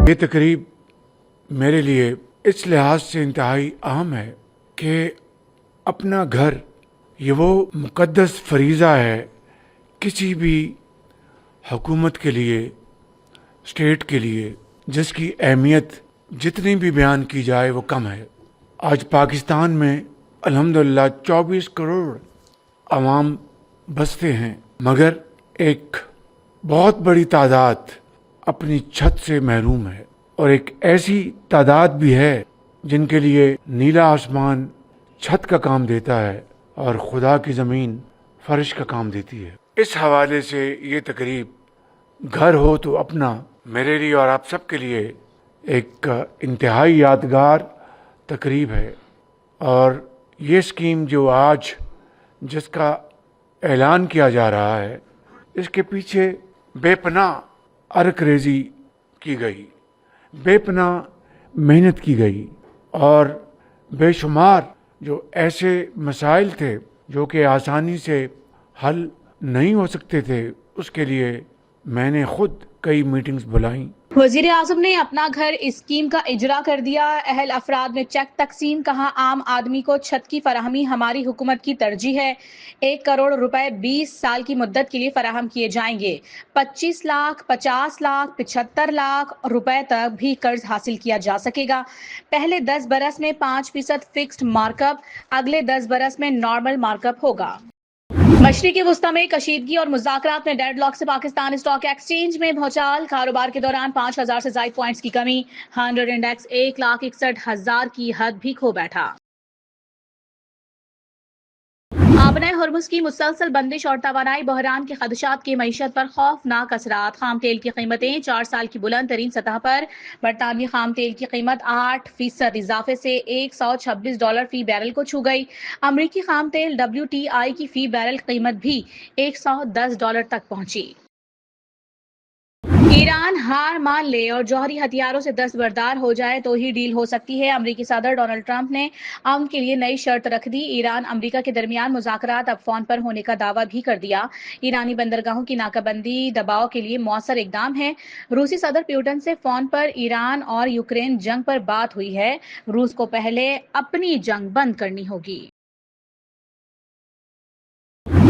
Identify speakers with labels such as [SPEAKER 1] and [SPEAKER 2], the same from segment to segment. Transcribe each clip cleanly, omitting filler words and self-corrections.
[SPEAKER 1] یہ تقریب میرے لیے اس لحاظ سے انتہائی اہم ہے کہ اپنا گھر یہ وہ مقدس فریضہ ہے کسی بھی حکومت کے لیے، اسٹیٹ کے لیے، جس کی اہمیت جتنی بھی بیان کی جائے وہ کم ہے۔ آج پاکستان میں الحمدللہ 24 کروڑ عوام بستے ہیں، مگر ایک بہت بڑی تعداد اپنی چھت سے محروم ہے، اور ایک ایسی تعداد بھی ہے جن کے لیے نیلا آسمان چھت کا کام دیتا ہے اور خدا کی زمین فرش کا کام دیتی ہے۔ اس حوالے سے یہ تقریب گھر ہو تو اپنا میرے لیے اور آپ سب کے لیے ایک انتہائی یادگار تقریب ہے، اور یہ اسکیم جو آج جس کا اعلان کیا جا رہا ہے اس کے پیچھے بے پناہ عرق ریزی کی گئی، بے پناہ محنت کی گئی، اور بے شمار جو ایسے مسائل تھے جو کہ آسانی سے حل نہیں ہو سکتے تھے، اس کے لیے میں نے خود کئی میٹنگز بلائیں۔
[SPEAKER 2] وزیر اعظم نے اپنا گھر اسکیم کا اجرا کر دیا، اہل افراد میں چیک تقسیم، کہا عام آدمی کو چھت کی فراہمی ہماری حکومت کی ترجیح ہے۔ 1 کروڑ روپے 20 سال کی مدت کے لیے فراہم کیے جائیں گے۔ 25 لاکھ، 50 لاکھ، 75 لاکھ روپے تک بھی قرض حاصل کیا جا سکے گا۔ پہلے 10 برس میں 5% فکسڈ مارک اپ، اگلے 10 برس میں نارمل مارک اپ ہوگا۔ مشرق وسطی میں کشیدگی اور مذاکرات میں ڈیڈ لاک سے پاکستان اسٹاک ایکسچینج میں بھوچال، کاروبار کے دوران 5000 سے زائد پوائنٹس کی کمی، 100 انڈیکس 1,61,000 کی حد بھی کھو بیٹھا۔ آبنۂ ہرمز کی مسلسل بندش اور توانائی بحران کے خدشات کے معیشت پر خوفناک اثرات، خام تیل کی قیمتیں 4 سال کی بلند ترین سطح پر، برطانوی خام تیل کی قیمت 8% اضافے سے $126 فی بیرل کو چھو گئی۔ امریکی خام تیل WTI کی فی بیرل قیمت بھی $110 تک پہنچی۔ ایران ہار مان لے اور جوہری ہتھیاروں سے دستبردار ہو جائے تو ہی ڈیل ہو سکتی ہے۔ امریکی صدر ڈونلڈ ٹرمپ نے امن کے لیے نئی شرط رکھ دی، ایران امریکہ کے درمیان مذاکرات اب فون پر ہونے کا دعویٰ بھی کر دیا۔ ایرانی بندرگاہوں کی ناکہ بندی دباؤ کے لیے مؤثر اقدام ہے۔ روسی صدر پیوٹن سے فون پر ایران اور یوکرین جنگ پر بات ہوئی ہے، روس کو پہلے اپنی جنگ بند کرنی ہوگی۔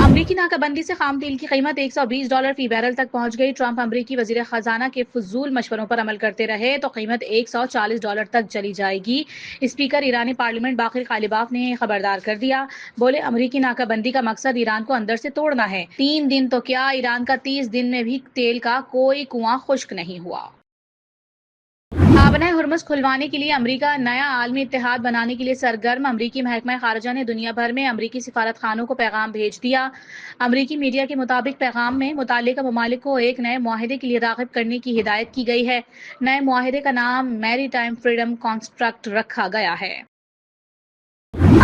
[SPEAKER 2] امریکی ناکہ بندی سے خام تیل کی قیمت $120 فی بیرل تک پہنچ گئی۔ ٹرمپ امریکی وزیر خزانہ کے فضول مشوروں پر عمل کرتے رہے تو قیمت $140 تک چلی جائے گی۔ اسپیکر ایرانی پارلیمنٹ باقر قالیباف نے خبردار کر دیا، بولے امریکی ناکہ بندی کا مقصد ایران کو اندر سے توڑنا ہے۔ 3 دن تو کیا، ایران کا 30 دن میں بھی تیل کا کوئی کنواں خشک نہیں ہوا۔ آبنۂ ہرمز کھلوانے کے لیے امریکہ نیا عالمی اتحاد بنانے کے لیے سرگرم، امریکی محکمہ خارجہ نے دنیا بھر میں امریکی سفارت خانوں کو پیغام بھیج دیا۔ امریکی میڈیا کے مطابق پیغام میں متعلقہ ممالک کو ایک نئے معاہدے کے لیے راغب کرنے کی ہدایت کی گئی ہے۔ نئے معاہدے کا نام میری ٹائم فریڈم کانٹریکٹ رکھا گیا ہے۔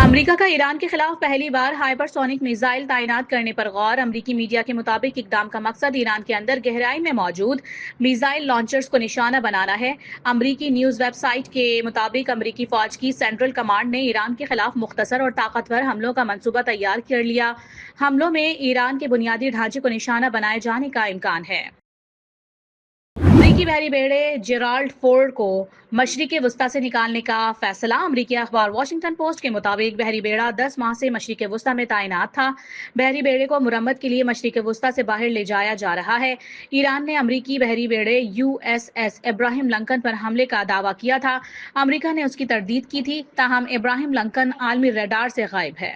[SPEAKER 2] امریکہ کا ایران کے خلاف پہلی بار ہائپر سونک میزائل تعینات کرنے پر غور، امریکی میڈیا کے مطابق اقدام کا مقصد ایران کے اندر گہرائی میں موجود میزائل لانچرز کو نشانہ بنانا ہے۔ امریکی نیوز ویب سائٹ کے مطابق امریکی فوج کی سینٹرل کمانڈ نے ایران کے خلاف مختصر اور طاقتور حملوں کا منصوبہ تیار کر لیا۔ حملوں میں ایران کے بنیادی ڈھانچے کو نشانہ بنائے جانے کا امکان ہے۔ امریکی بحری بیڑے جیرالڈ فورڈ کو مشرق وسطی سے نکالنے کا فیصلہ، امریکی اخبار واشنگٹن پوسٹ کے مطابق بحری بیڑا 10 ماہ سے مشرق وسطی میں تعینات تھا۔ بحری بیڑے کو مرمت کے لیے مشرق وسطی سے باہر لے جایا جا رہا ہے۔ ایران نے امریکی بحری بیڑے USS ابراہیم لنکن پر حملے کا دعویٰ کیا تھا، امریکہ نے اس کی تردید کی تھی، تاہم ابراہیم لنکن عالمی ریڈار سے غائب ہے۔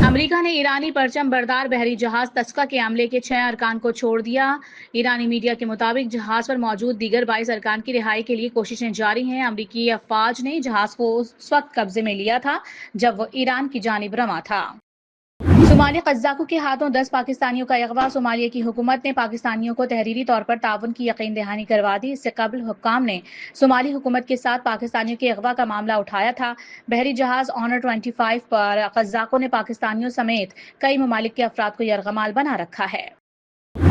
[SPEAKER 2] امریکہ نے ایرانی پرچم بردار بحری جہاز تسکا کے عملے کے 6 ارکان کو چھوڑ دیا۔ ایرانی میڈیا کے مطابق جہاز پر موجود دیگر 22 ارکان کی رہائی کے لیے کوششیں جاری ہیں۔ امریکی افواج نے جہاز کو اس وقت قبضے میں لیا تھا جب وہ ایران کی جانب رواں تھا۔ صومالی قزاقوں کے ہاتھوں 10 پاکستانیوں کا اغوا، صومالیہ کی حکومت نے پاکستانیوں کو تحریری طور پر تعاون کی یقین دہانی کروا دی۔ اس سے قبل حکام نے صومالی حکومت کے ساتھ پاکستانیوں کے اغوا کا معاملہ اٹھایا تھا۔ بحری جہاز آنر 25 پر قزاقوں نے پاکستانیوں سمیت کئی ممالک کے افراد کو یرغمال بنا رکھا ہے۔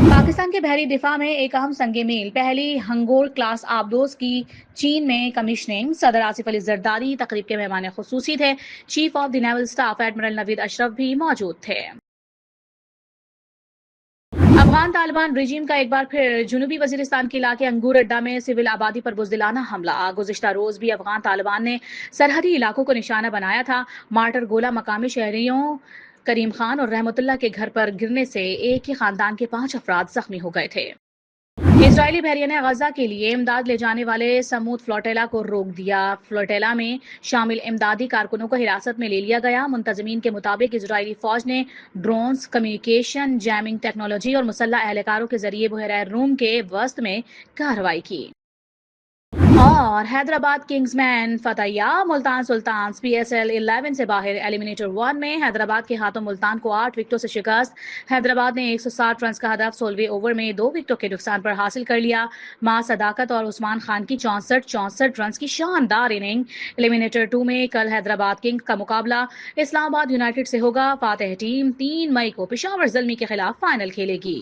[SPEAKER 2] پاکستان کے بحری دفاع میں ایک اہم سنگ میل، پہلی ہنگور کلاس آبدوز کی چین میں کمیشننگ، صدر آصف علی زرداری تقریب کے مہمان خصوصی تھے۔ Chief of the naval staff admiral Naveed Ashraf بھی موجود تھے۔ افغان طالبان رجیم کا ایک بار پھر جنوبی وزیرستان کے علاقے انگور اڈا میں سول آبادی پر بزدلانہ حملہ. گزشتہ روز بھی افغان طالبان نے سرحدی علاقوں کو نشانہ بنایا تھا. مارٹر گولہ مقامی شہریوں کریم خان اور رحمت اللہ کے گھر پر گرنے سے ایک ہی خاندان کے 5 افراد زخمی ہو گئے تھے. اسرائیلی بحریہ نے غزہ کے لیے امداد لے جانے والے سمود فلوٹیلا کو روک دیا. فلوٹیلا میں شامل امدادی کارکنوں کو حراست میں لے لیا گیا. منتظمین کے مطابق اسرائیلی فوج نے ڈرونز، کمیونیکیشن، جیمنگ ٹیکنالوجی اور مسلح اہلکاروں کے ذریعے بحیرہ روم کے وسط میں کارروائی کی. اور حیدرآباد کنگز مین فتح یاب. ملتان سلطانز PSL 11 سے باہر. ایلیمنیٹر 1 میں حیدرآباد کے ہاتھوں ملتان کو 8 وکٹوں سے شکست. حیدرآباد نے 160 رنز کا ہدف 16ویں اوور میں 2 وکٹوں کے نقصان پر حاصل کر لیا. ماں صداقت اور عثمان خان کی 64 رنز کی شاندار اننگ. ایلیمنیٹر 2 میں کل حیدرآباد کنگز کا مقابلہ اسلام آباد یونائیٹڈ سے ہوگا. فاتح ٹیم 3 مئی کو پشاور زلمی کے خلاف فائنل کھیلے گی.